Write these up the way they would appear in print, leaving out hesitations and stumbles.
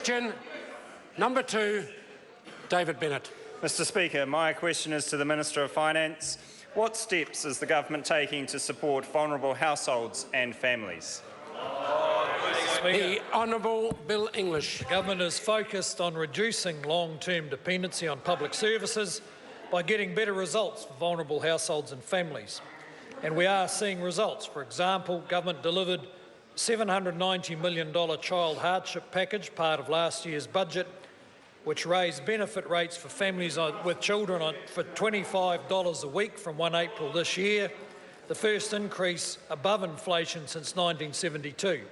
Question number 2, David Bennett. Mr Speaker, my question is to the Minister of Finance. What steps is the government taking to support vulnerable households and families? The Honourable Bill English. The government is focused on reducing long-term dependency on public services by getting better results for vulnerable households and families. And we are seeing results. For example, government delivered $790 million child hardship package, part of last year's budget, which raised benefit rates for families with children for $25 a week from 1 April this year, the first increase above inflation since 1972.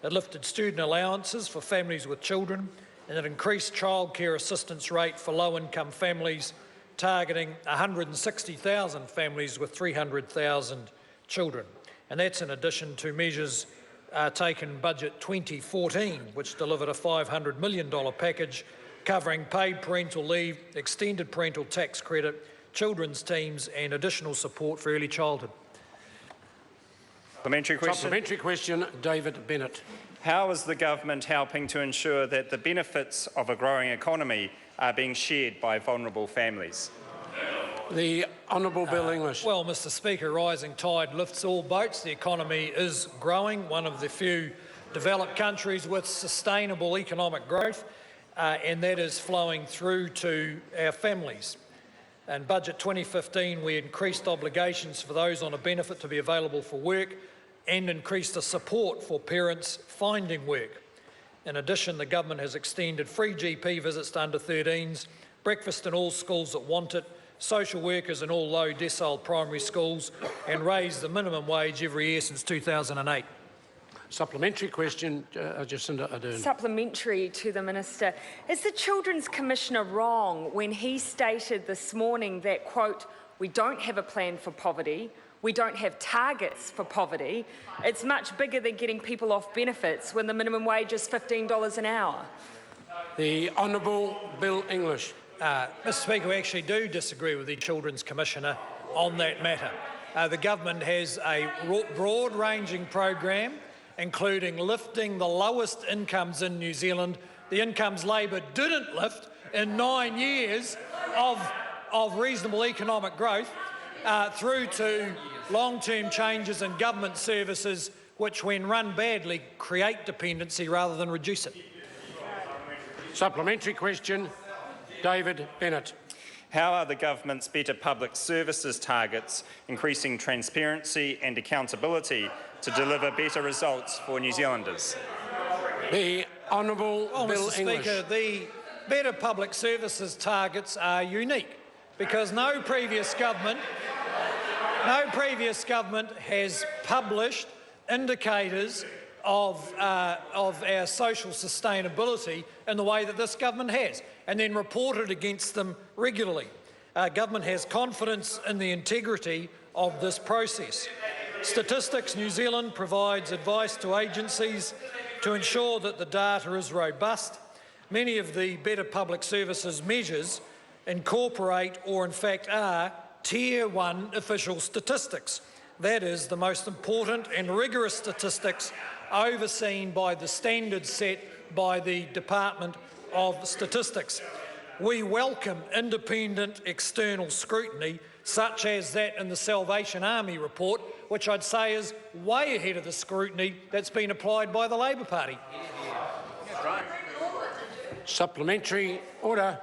It lifted student allowances for families with children, and it increased childcare assistance rate for low-income families, targeting 160,000 families with 300,000 children. And that's in addition to measures taken in Budget 2014, which delivered a $500 million package covering paid parental leave, extended parental tax credit, children's teams and additional support for early childhood. Supplementary question, David Bennett. How is the government helping to ensure that the benefits of a growing economy are being shared by vulnerable families? The Honourable Bill English. Well, Mr Speaker, rising tide lifts all boats. The economy is growing, one of the few developed countries with sustainable economic growth, and that is flowing through to our families. In Budget 2015, we increased obligations for those on a benefit to be available for work and increased the support for parents finding work. In addition, the government has extended free GP visits to under 13s, breakfast in all schools that want it, social workers in all low decile primary schools, and raised the minimum wage every year since 2008. Supplementary question, Jacinda Ardern. Supplementary to the Minister. Is the Children's Commissioner wrong when he stated this morning that, quote, we don't have a plan for poverty, we don't have targets for poverty, it's much bigger than getting people off benefits when the minimum wage is $15 an hour? The Honourable Bill English. Mr Speaker, we actually do disagree with the Children's Commissioner on that matter. The government has a broad-ranging program, including lifting the lowest incomes in New Zealand, the incomes Labor didn't lift in 9 years of reasonable economic growth, through to long-term changes in government services which, when run badly, create dependency rather than reduce it. Supplementary question, David Bennett. How are the government's better public services targets increasing transparency and accountability to deliver better results for New Zealanders? The Honourable Bill Mr English. Speaker, the better public services targets are unique because no previous government has published indicators of our social sustainability in the way that this government has, and then reported against them regularly. Government has confidence in the integrity of this process. Statistics New Zealand provides advice to agencies to ensure that the data is robust. Many of the better public services measures incorporate, or in fact are, Tier 1 official statistics. That is, the most important and rigorous statistics overseen by the standards set by the Department of Statistics. We welcome independent external scrutiny, such as that in the Salvation Army report, which I'd say is way ahead of the scrutiny that's been applied by the Labor Party. Supplementary order.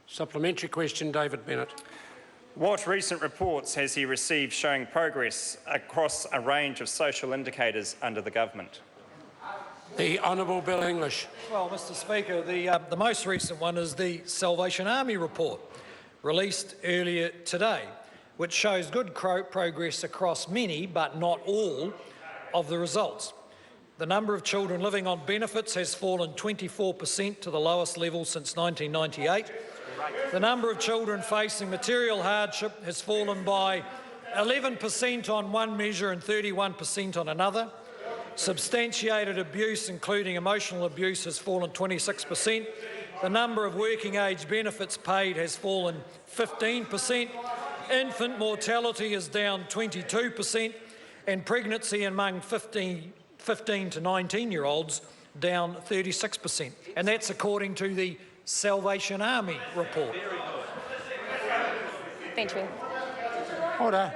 Supplementary question, David Bennett. What recent reports has he received showing progress across a range of social indicators under the government? The Honourable Bill English. Well, Mr Speaker, the most recent one is the Salvation Army report, released earlier today, which shows good progress across many, but not all, of the results. The number of children living on benefits has fallen 24% to the lowest level since 1998. The number of children facing material hardship has fallen by 11% on one measure and 31% on another. Substantiated abuse, including emotional abuse, has fallen 26%. The number of working age benefits paid has fallen 15%. Infant mortality is down 22%, and pregnancy among 15 to 19-year-olds down 36%. And that's according to the Salvation Army report. Benjamin. Order.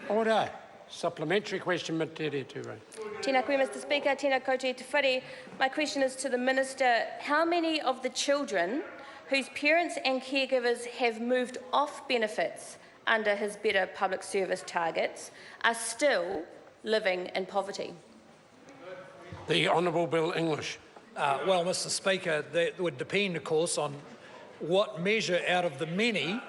Order. Supplementary question, Metiria Turei. Tēnā koe, Mr Speaker. Tēnā koutou te whare. My question is to the Minister. How many of the children whose parents and caregivers have moved off benefits under his better public service targets are still living in poverty? The Honourable Bill English. Well, Mr Speaker, that would depend, of course, on what measure out of the many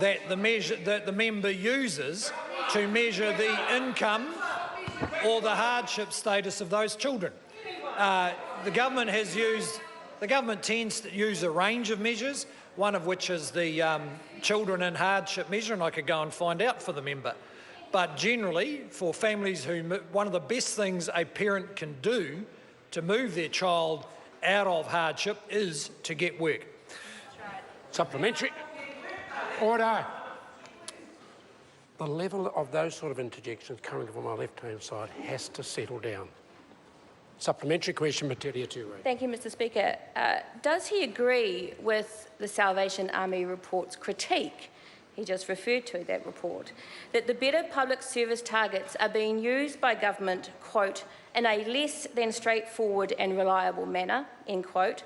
that the member uses to measure the income or the hardship status of those children. The government tends to use a range of measures, one of which is the children in hardship measure, and I could go and find out for the member. But generally, for families one of the best things a parent can do to move their child out of hardship is to get work. Supplementary. Order. The level of those sort of interjections coming from my left-hand side has to settle down. Supplementary question, Metiria Turei. Thank you, Mr Speaker. Does he agree with the Salvation Army report's critique, he just referred to that report, that the better public service targets are being used by government, quote, in a less than straightforward and reliable manner, end quote,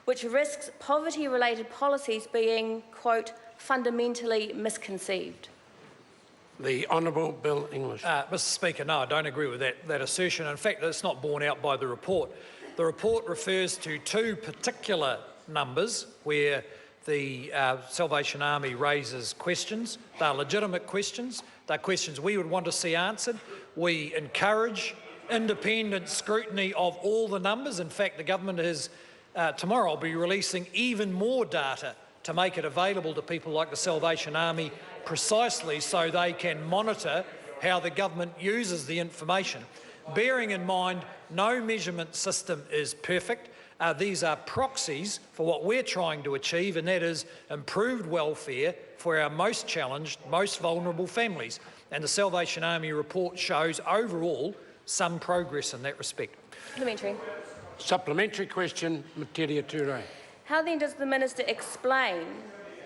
which risks poverty-related policies being, quote, fundamentally misconceived? The Honourable Bill English. Mr Speaker, no, I don't agree with that assertion. In fact, it's not borne out by the report. The report refers to two particular numbers where the Salvation Army raises questions. They're legitimate questions. They're questions we would want to see answered. We encourage independent scrutiny of all the numbers. In fact, the government is tomorrow will be releasing even more data to make it available to people like the Salvation Army, precisely so they can monitor how the government uses the information. Bearing in mind, no measurement system is perfect. These are proxies for what we're trying to achieve, and that is improved welfare for our most challenged, most vulnerable families. And the Salvation Army report shows overall some progress in that respect. Supplementary. Supplementary question, Metiria Turei. How then does the Minister explain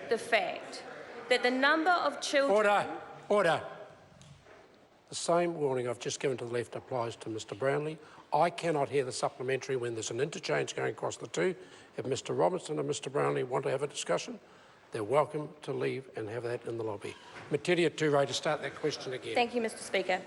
the fact that the number of children... Order. Order. The same warning I've just given to the left applies to Mr Brownlee. I cannot hear the supplementary when there's an interchange going across the two. If Mr Robinson and Mr Brownlee want to have a discussion, they're welcome to leave and have that in the lobby. Metiria Turei to start that question again. Thank you, Mr Speaker.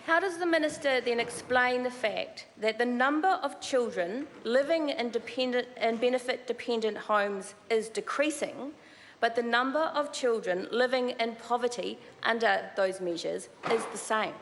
How does the Minister then explain the fact that the number of children living in benefit-dependent homes is decreasing, but the number of children living in poverty under those measures is the same?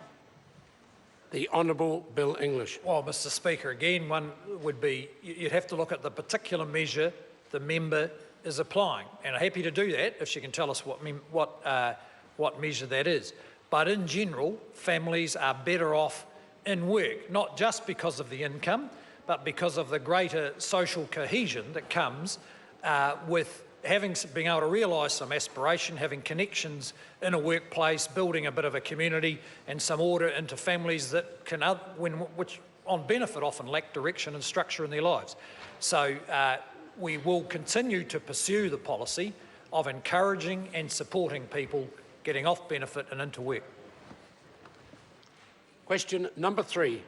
The Honourable Bill English. Well, Mr Speaker, again, one would be, you'd have to look at the particular measure the member is applying. And I'm happy to do that if she can tell us what measure that is. But in general, families are better off in work, not just because of the income, but because of the greater social cohesion that comes with being able to realise some aspiration, having connections in a workplace, building a bit of a community and some order into families that can, which on benefit often lack direction and structure in their lives. So we will continue to pursue the policy of encouraging and supporting people getting off benefit and into work. Question number 3.